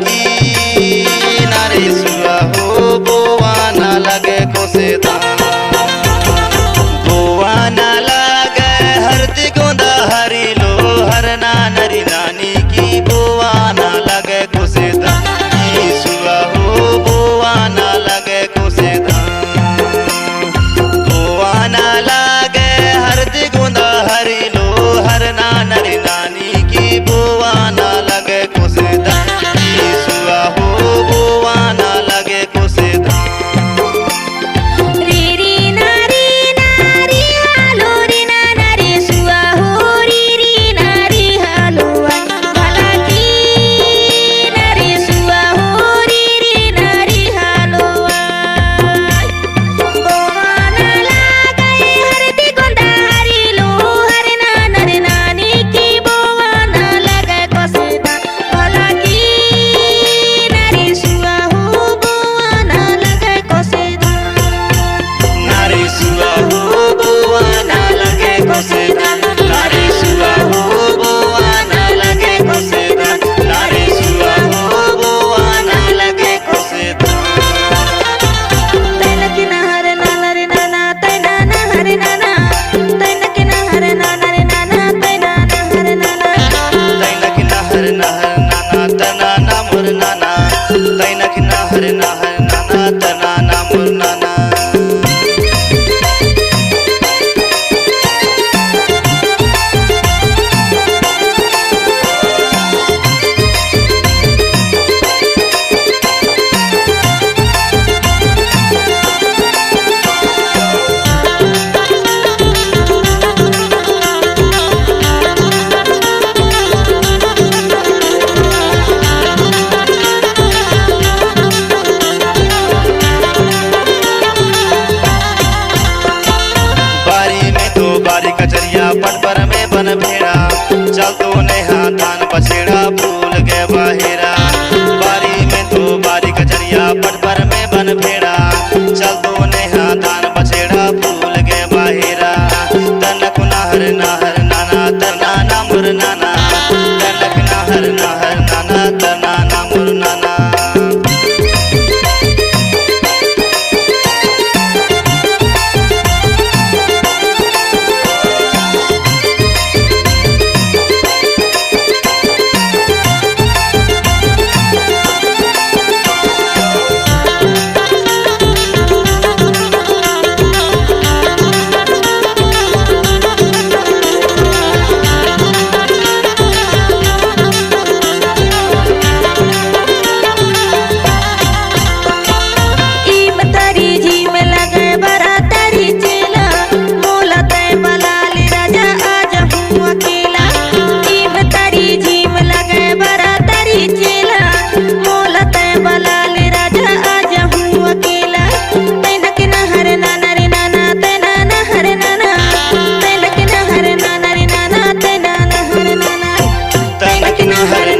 की नारे सुआ हो बोआ ना लगे कोसे बोआ ना लगे हरती गोंदा हरी लो हर ना नरी नानी की बोआ ना लगे कोसे सुआ हो बोआ ना लगे कोसे बोआ ना लगे हरती गोंदा हरी लो हर ना नरी नानी की बोआ ना लगे कोसे सुआ हो बोआ ना लगे कोसे पटपर में बन भेड़ा चल तो नेहा धान पछेड़ा भूल गए बाहेरा बारी में तो बारी कचरिया पटपर में बन भेड़ा चल तो नेहा धान पछेड़ा भूल गए बाहेरा तनक नहर नहर नाना तना ना मुर नाना तनक नहर नहर नाना तना ना मुर नाना हर